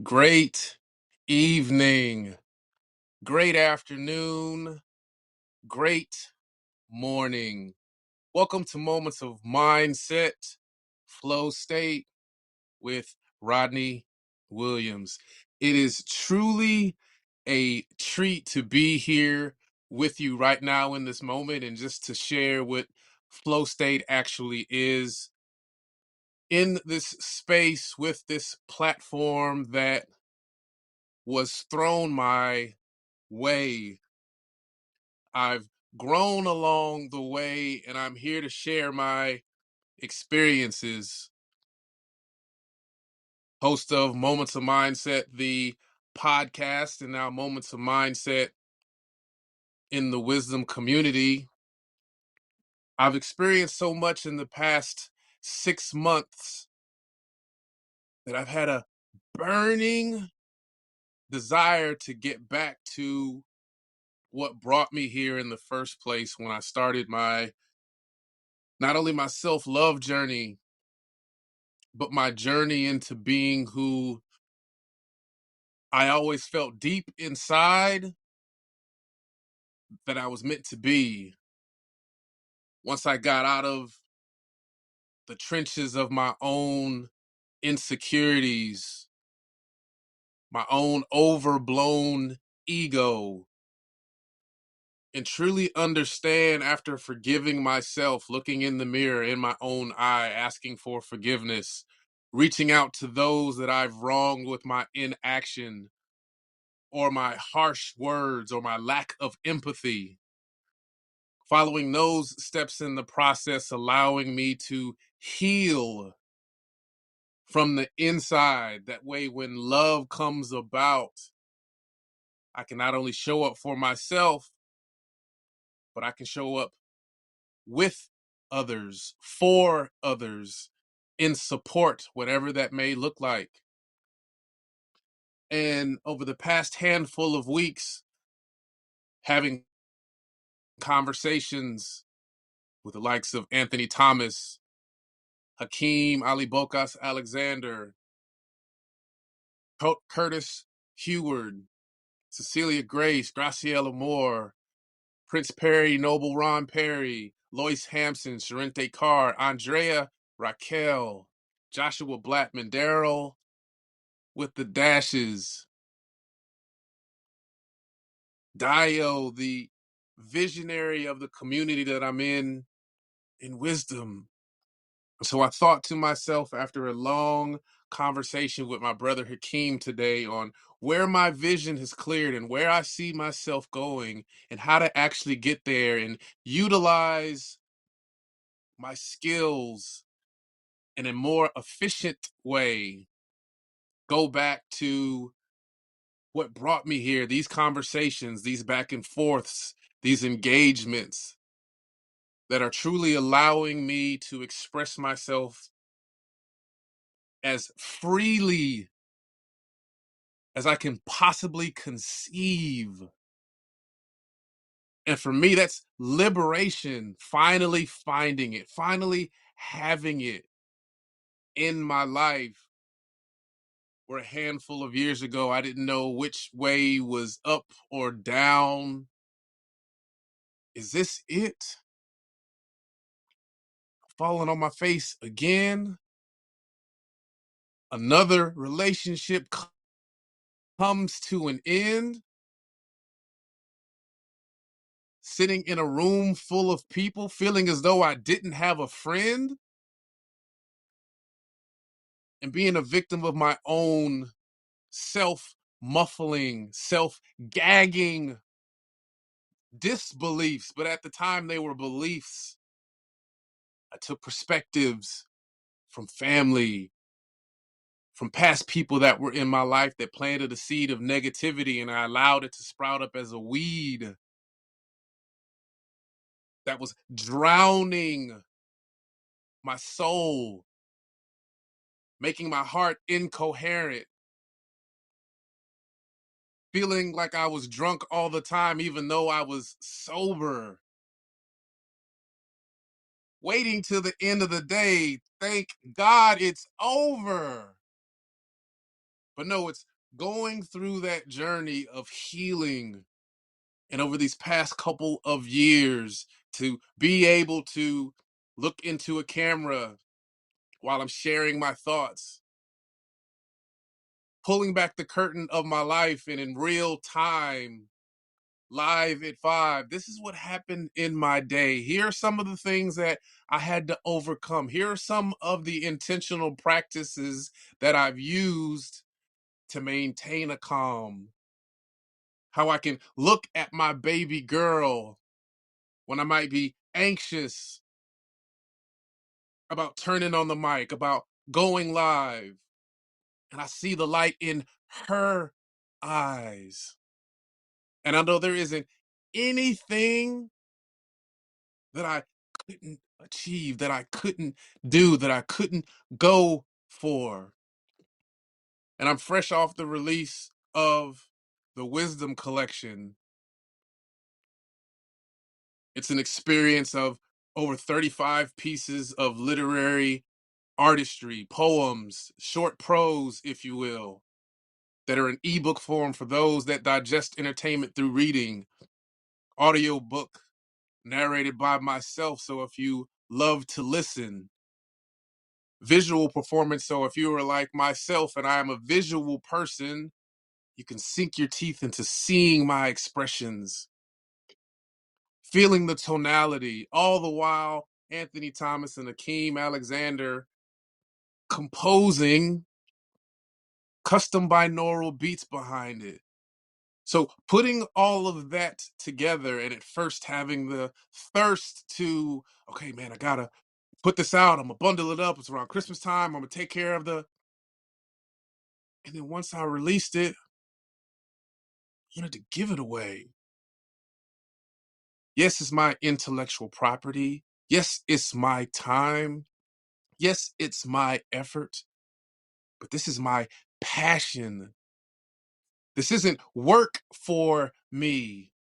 Great evening, great afternoon, great morning. Welcome to Moments of Mindset, Flow State with Rodney Williams. It is truly a treat to be here with you right now in this moment and just to share what Flow State actually is in this space with this platform that was thrown my way. I've grown along the way, and I'm here to share my experiences. Host of Moments of Mindset, the podcast, and now Moments of Mindset in the Wisdom community. I've experienced so much in the past 6 months that I've had a burning desire to get back to what brought me here in the first place when I started not only my self-love journey, but my journey into being who I always felt deep inside that I was meant to be. Once I got out of the trenches of my own insecurities, my own overblown ego, and truly understand after forgiving myself, looking in the mirror in my own eye, asking for forgiveness, reaching out to those that I've wronged with my inaction or my harsh words or my lack of empathy. Following those steps in the process, allowing me to heal from the inside. That way, when love comes about, I can not only show up for myself, but I can show up with others, for others, in support, whatever that may look like. And over the past handful of weeks, having conversations with the likes of Anthony Thomas, Hakeem Ali Bocas Alexander, Curtis Heward, Cecilia Grace, Graciela Moore, Prince Perry, Noble Ron Perry, Lois Hampson, Sharente Carr, Andrea Raquel, Joshua Blackman, Daryl with the dashes, Dio, the visionary of the community that I'm in wisdom. So I thought to myself after a long conversation with my brother Hakeem today on where my vision has cleared and where I see myself going and how to actually get there and utilize my skills in a more efficient way. Go back to what brought me here, these conversations, these back and forths, these engagements that are truly allowing me to express myself as freely as I can possibly conceive. And for me, that's liberation, finally finding it, finally having it in my life. Where a handful of years ago, I didn't know which way was up or down. Is this it? Falling on my face again? Another relationship comes to an end? Sitting in a room full of people, feeling as though I didn't have a friend? And being a victim of my own self muffling, self gagging disbeliefs. But at the time, they were beliefs. I took perspectives from family, from past people that were in my life that planted a seed of negativity, and I allowed it to sprout up as a weed that was drowning my soul, making my heart incoherent, feeling like I was drunk all the time, even though I was sober. Waiting till the end of the day, thank God it's over. But no, it's going through that journey of healing. And over these past couple of years, to be able to look into a camera while I'm sharing my thoughts, pulling back the curtain of my life and in real time, live at 5. This is what happened in my day. Here are some of the things that I had to overcome. Here are some of the intentional practices that I've used to maintain a calm. How I can look at my baby girl when I might be anxious about turning on the mic, about going live, and I see the light in her eyes. And I know there isn't anything that I couldn't achieve, that I couldn't do, that I couldn't go for. And I'm fresh off the release of the Wisdom Collection. It's an experience of over 35 pieces of literary artistry, poems, short prose, if you will, that are in ebook form for those that digest entertainment through reading, audio book narrated by myself. So if you love to listen, visual performance. So if you are like myself and I am a visual person, you can sink your teeth into seeing my expressions, feeling the tonality, all the while Anthony Thomas and Akeem Alexander composing custom binaural beats behind it. So putting all of that together and at first having the thirst to, okay, man, I gotta put this out. I'm gonna bundle it up. It's around Christmas time. I'm gonna take care of and then once I released it, I wanted to give it away. Yes, it's my intellectual property. Yes, it's my time. Yes, it's my effort, but this is my passion. This isn't work for me.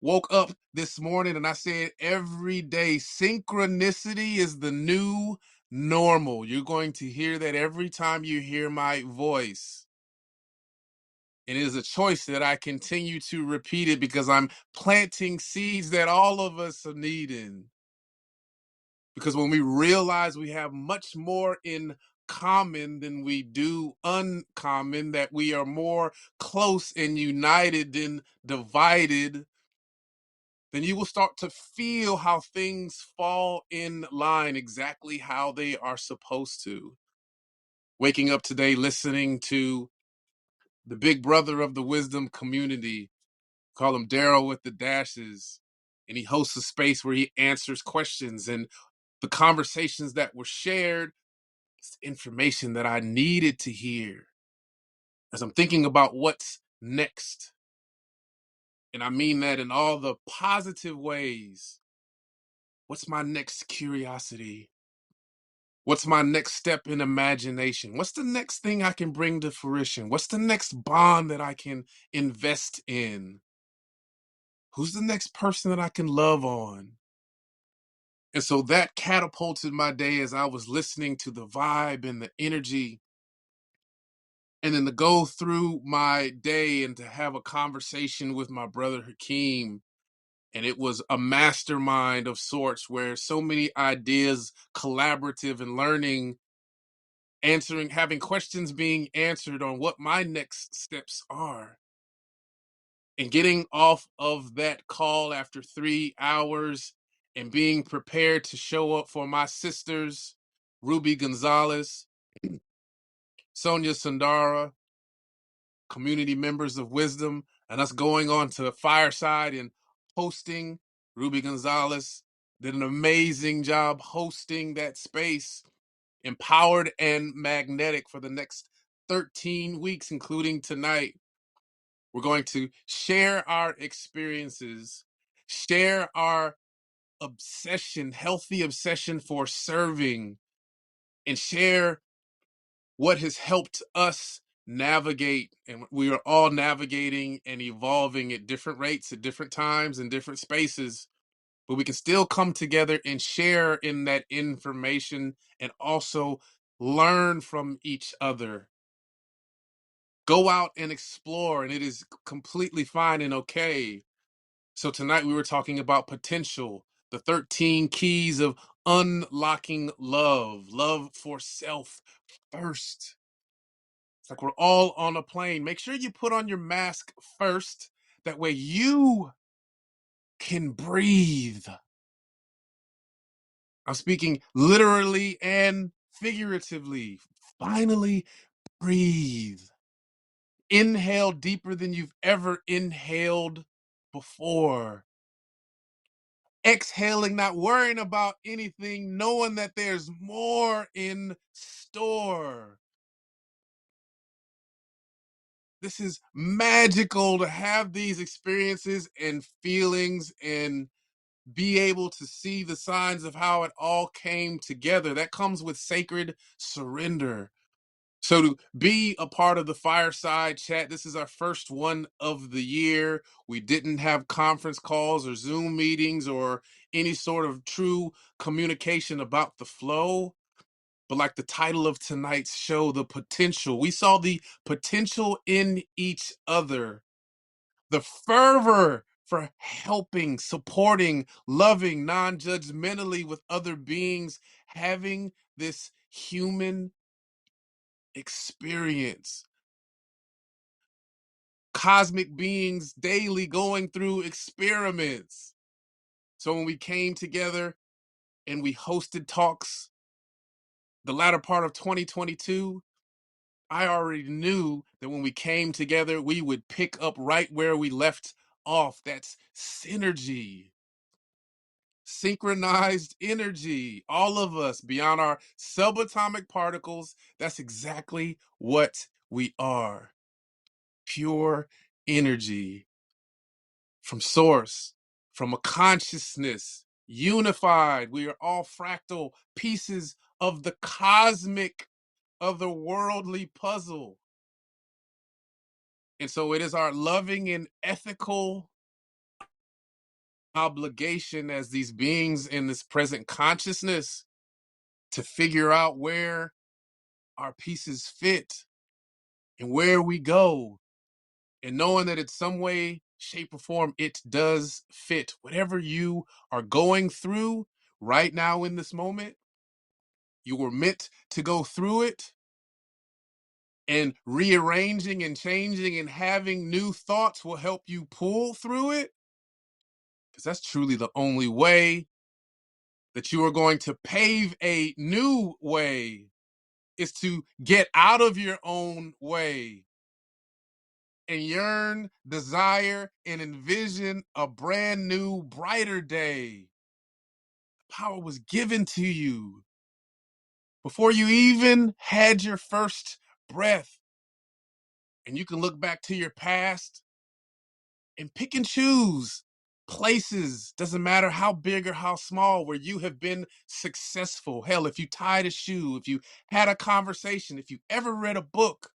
Woke up this morning and I said every day, synchronicity is the new normal. You're going to hear that every time you hear my voice. It is a choice that I continue to repeat it because I'm planting seeds that all of us are needing. Because when we realize we have much more in common than we do uncommon, that we are more close and united than divided, then you will start to feel how things fall in line exactly how they are supposed to. Waking up today listening to the big brother of the wisdom community, call him Daryl with the dashes, and he hosts a space where he answers questions, and the conversations that were shared, it's information that I needed to hear as I'm thinking about what's next. And I mean that in all the positive ways. What's my next curiosity? What's my next step in imagination? What's the next thing I can bring to fruition? What's the next bond that I can invest in? Who's the next person that I can love on? And so that catapulted my day as I was listening to the vibe and the energy. And then to go through my day and to have a conversation with my brother Hakeem. And it was a mastermind of sorts where so many ideas, collaborative and learning, answering, having questions being answered on what my next steps are. And getting off of that call after 3 hours and being prepared to show up for my sisters, Ruby Gonzalez, Sonia Sandara, community members of wisdom, and us going on to the fireside and hosting. Ruby Gonzalez did an amazing job hosting that space, empowered and magnetic for the next 13 weeks, including tonight. We're going to share our experiences, share our obsession, healthy obsession for serving, and share what has helped us navigate. And we are all navigating and evolving at different rates, at different times, in different spaces. But we can still come together and share in that information and also learn from each other. Go out and explore, and it is completely fine and okay. So tonight we were talking about potential, the 13 keys of unlocking love, love for self first. It's like we're all on a plane. Make sure you put on your mask first. That way you can breathe. I'm speaking literally and figuratively. Finally, breathe. Inhale deeper than you've ever inhaled before. Exhaling, not worrying about anything, knowing that there's more in store. This is magical to have these experiences and feelings and be able to see the signs of how it all came together. That comes with sacred surrender. So to be a part of the fireside chat, this is our first one of the year. We didn't have conference calls or Zoom meetings or any sort of true communication about the flow. But like the title of tonight's show, the potential, we saw the potential in each other, the fervor for helping, supporting, loving non-judgmentally with other beings, having this human experience. Cosmic beings daily going through experiments. So when we came together and we hosted talks the latter part of 2022, I already knew that when we came together, we would pick up right where we left off. That's synergy, synchronized energy. All of us beyond our subatomic particles, that's exactly what we are. Pure energy from source, from a consciousness, unified. We are all fractal pieces of the cosmic, otherworldly puzzle. And so it is our loving and ethical obligation as these beings in this present consciousness to figure out where our pieces fit and where we go, and knowing that in some way, shape, or form, it does fit. Whatever you are going through right now in this moment, you were meant to go through it, and rearranging and changing and having new thoughts will help you pull through it, because that's truly the only way that you are going to pave a new way, is to get out of your own way and yearn, desire, and envision a brand new, brighter day. Power was given to you before you even had your first breath. And you can look back to your past and pick and choose places, doesn't matter how big or how small, where you have been successful. Hell, if you tied a shoe, if you had a conversation, if you ever read a book,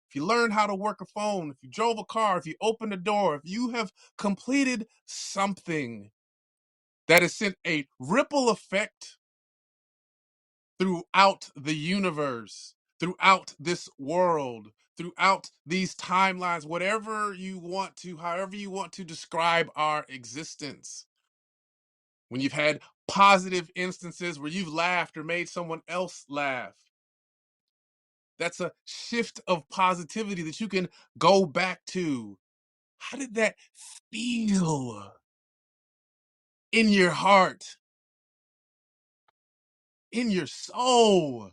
if you learned how to work a phone, if you drove a car, if you opened a door, if you have completed something that has sent a ripple effect throughout the universe, throughout this world, throughout these timelines, whatever you want to, however you want to describe our existence. When you've had positive instances where you've laughed or made someone else laugh, that's a shift of positivity that you can go back to. How did that feel in your heart, in your soul?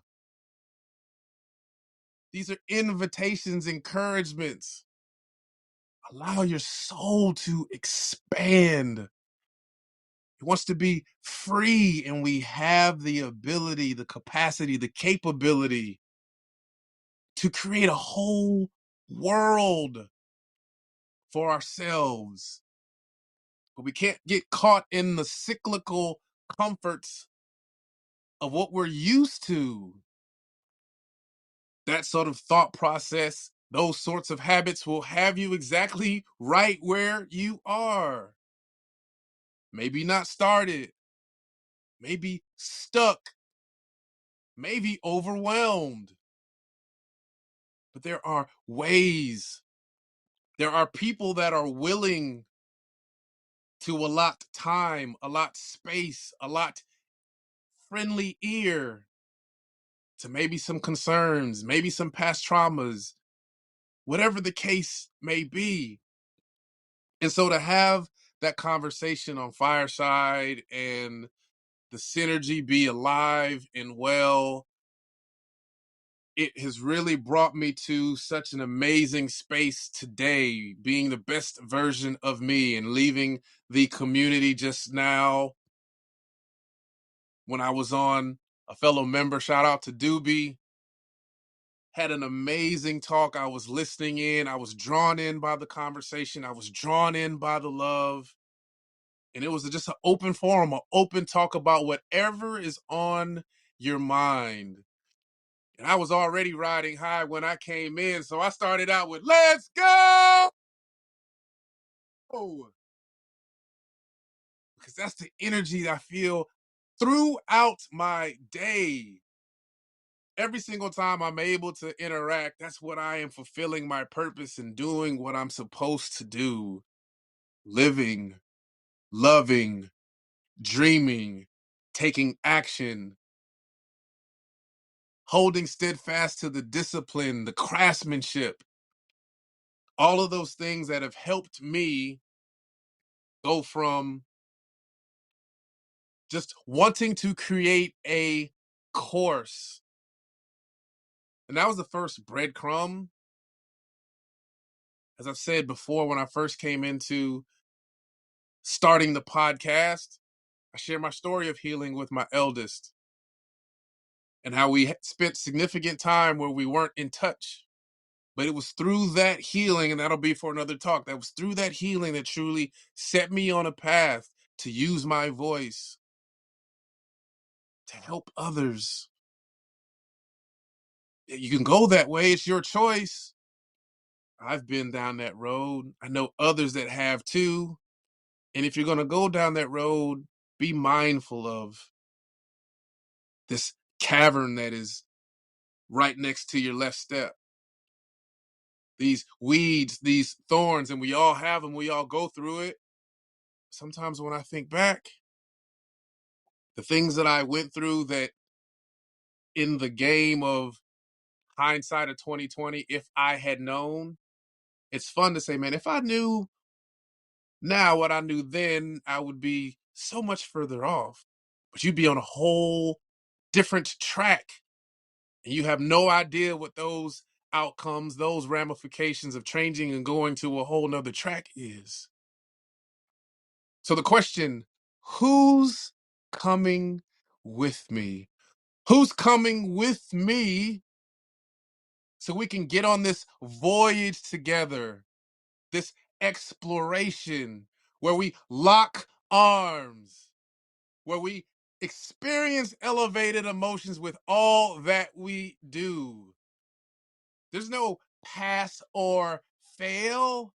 These are invitations, encouragements. Allow your soul to expand. It wants to be free, and we have the ability, the capacity, the capability to create a whole world for ourselves. But we can't get caught in the cyclical comforts of what we're used to. That sort of thought process, those sorts of habits will have you exactly right where you are. Maybe not started, maybe stuck, maybe overwhelmed. but there are ways. There are people that are willing to allot time, allot space, allot friendly ear to maybe some concerns, maybe some past traumas, whatever the case may be. And so to have that conversation on Fireside and the synergy be alive and well, it has really brought me to such an amazing space today, being the best version of me and leaving the community just now. When I was on, a fellow member, shout out to Doobie, had an amazing talk. I was listening in. I was drawn in by the conversation. I was drawn in by the love. And it was just an open forum, an open talk about whatever is on your mind. And I was already riding high when I came in. So I started out with, let's go! Because that's the energy that I feel throughout my day. Every single time I'm able to interact, that's what I am fulfilling my purpose and doing what I'm supposed to do. Living, loving, dreaming, taking action, holding steadfast to the discipline, the craftsmanship, all of those things that have helped me go from just wanting to create a course. And that was the first breadcrumb. As I've said before, when I first came into starting the podcast, I share my story of healing with my eldest and how we spent significant time where we weren't in touch. But it was through that healing, and that'll be for another talk, that was through that healing that truly set me on a path to use my voice to help others. You can go that way, it's your choice. I've been down that road. I know others that have too. And if you're going to go down that road, be mindful of this cavern that is right next to your left step. These weeds, these thorns, and we all have them, we all go through it. Sometimes when I think back, the things that I went through, that in the game of hindsight of 2020, if I had known, it's fun to say, man, if I knew now what I knew then, I would be so much further off. But you'd be on a whole different track, and you have no idea what those outcomes, those ramifications of changing and going to a whole nother track is. So the question, who's coming with me? Who's coming with me so we can get on this voyage together, this exploration where we lock arms, where we experience elevated emotions with all that we do? There's no pass or fail.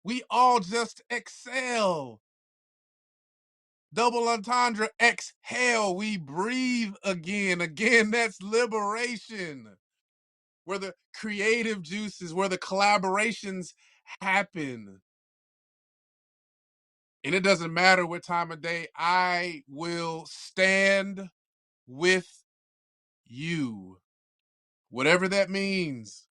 We all just excel. Double entendre, exhale. We breathe again. Again, that's liberation. Where the creative juices, where the collaborations happen. And it doesn't matter what time of day, I will stand with you. Whatever that means,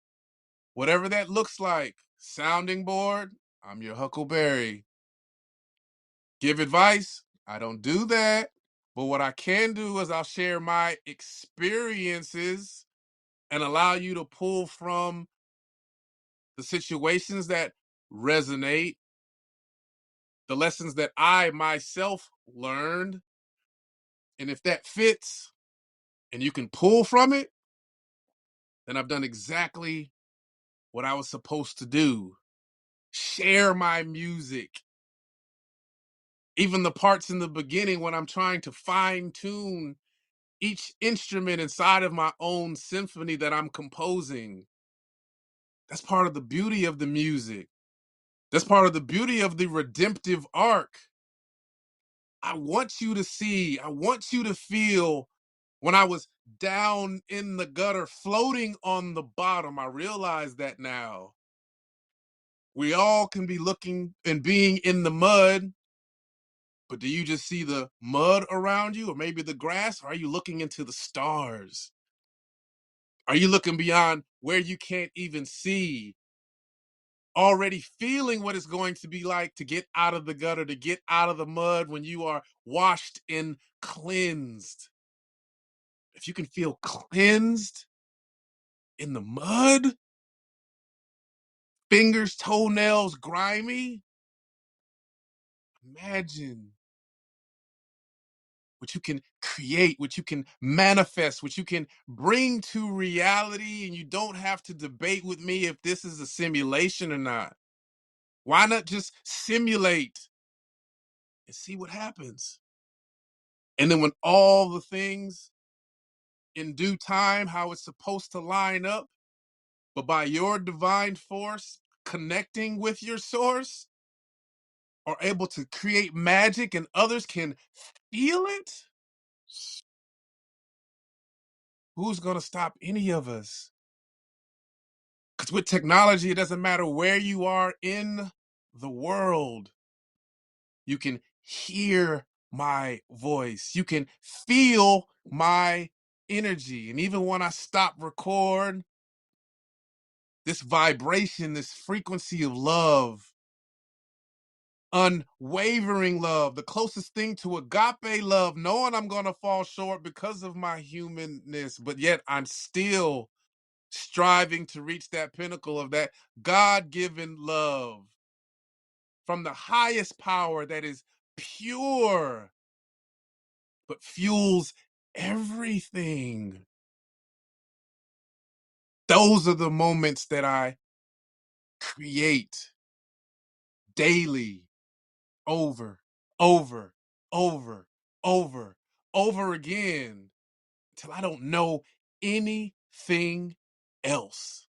whatever that looks like. Sounding board, I'm your Huckleberry. Give advice, I don't do that. But what I can do is I'll share my experiences and allow you to pull from the situations that resonate, the lessons that I myself learned. And if that fits and you can pull from it, then I've done exactly what I was supposed to do. Share my music. Even the parts in the beginning when I'm trying to fine tune each instrument inside of my own symphony that I'm composing. That's part of the beauty of the music. That's part of the beauty of the redemptive arc. I want you to see, I want you to feel When I was down in the gutter, floating on the bottom, I realized that now. We all can be looking and being in the mud, but do you just see the mud around you or maybe the grass? Or are you looking into the stars? Are you looking beyond where you can't even see? Already feeling what it's going to be like to get out of the gutter, to get out of the mud when you are washed and cleansed. If you can feel cleansed in the mud, fingers, toenails grimy, imagine what you can create, what you can manifest, what you can bring to reality. And you don't have to debate with me if this is a simulation or not. Why not just simulate and see what happens? And then when all the things in due time, how it's supposed to line up, but by your divine force connecting with your source, are able to create magic and others can feel it, who's going to stop any of us? Because with technology, it doesn't matter where you are in the world. You can hear my voice. You can feel my energy. And even when I stop record, this vibration, this frequency of love, unwavering love, the closest thing to agape love, knowing I'm going to fall short because of my humanness, but yet I'm still striving to reach that pinnacle of that God-given love from the highest power that is pure, but fuels everything. Those are the moments that I create daily, over, over, over, over, over again, until I don't know anything else.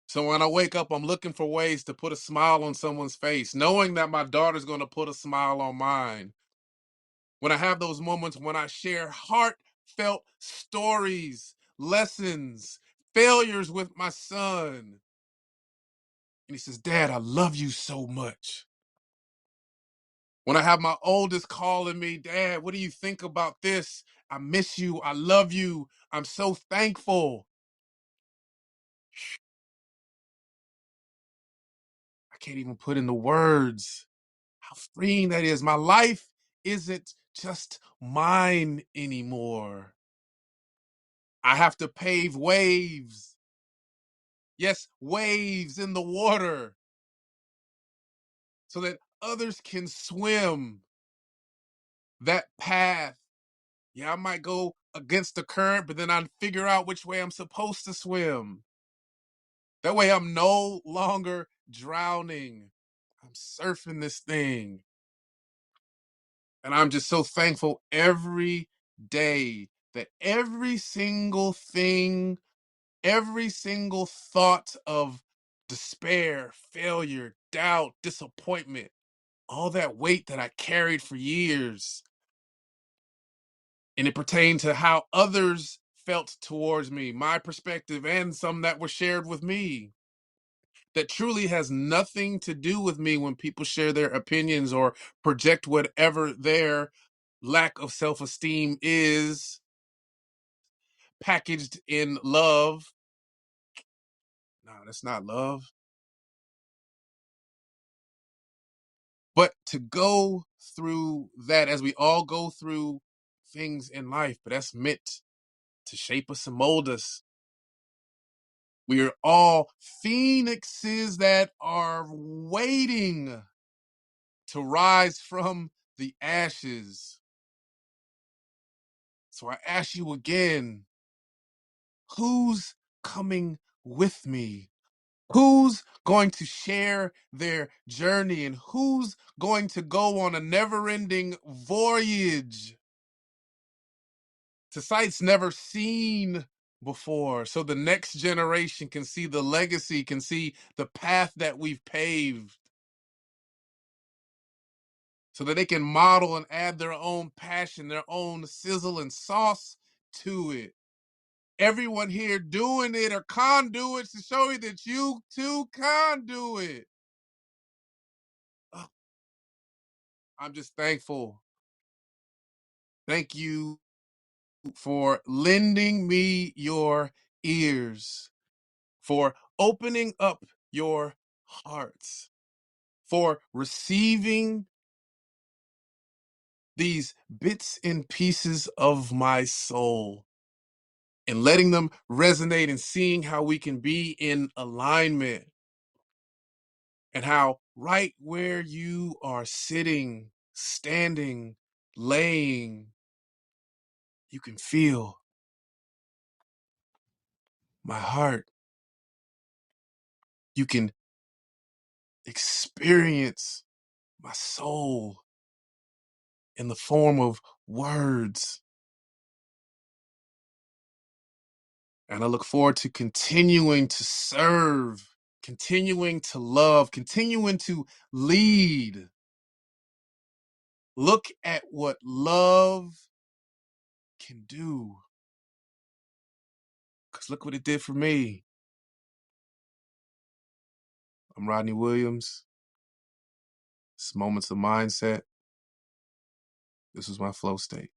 So when I wake up, I'm looking for ways to put a smile on someone's face, knowing that my daughter's going to put a smile on mine. When I have those moments when I share heartfelt stories, lessons, failures with my son. And he says, Dad, I love you so much. When I have my oldest calling me, Dad, what do you think about this? I miss you. I love you. I'm so thankful. I can't even put into words how freeing that is. My life isn't just mine anymore. I have to pave waves. Yes, waves in the water so that others can swim that path. Yeah, I might go against the current, but then I'd figure out which way I'm supposed to swim. That way I'm no longer drowning. I'm surfing this thing. And I'm just so thankful every day that every single thing, every single thought of despair, failure, doubt, disappointment, all that weight that I carried for years, and it pertained to how others felt towards me, my perspective, and some that were shared with me, that truly has nothing to do with me when people share their opinions or project whatever their lack of self-esteem is packaged in love. No, that's not love. But to go through that, as we all go through things in life, but that's meant to shape us and mold us. We are all phoenixes that are waiting to rise from the ashes. So I ask you again, who's coming with me? Who's going to share their journey? And who's going to go on a never-ending voyage to sites never seen before, so the next generation can see the legacy, can see the path that we've paved? so that they can model and add their own passion, their own sizzle and sauce to it. Everyone here doing it are conduits to show you that you too can do it. Oh, I'm just thankful. Thank you for lending me your ears, for opening up your hearts, for receiving these bits and pieces of my soul and letting them resonate and seeing how we can be in alignment and how right where you are sitting, standing, laying, you can feel my heart. You can experience my soul in the form of words. And I look forward to continuing to serve, continuing to love, continuing to lead. Look at what love can do. Because look what it did for me. I'm Rodney Williams. This is Moments of Mindset. This was my flow state.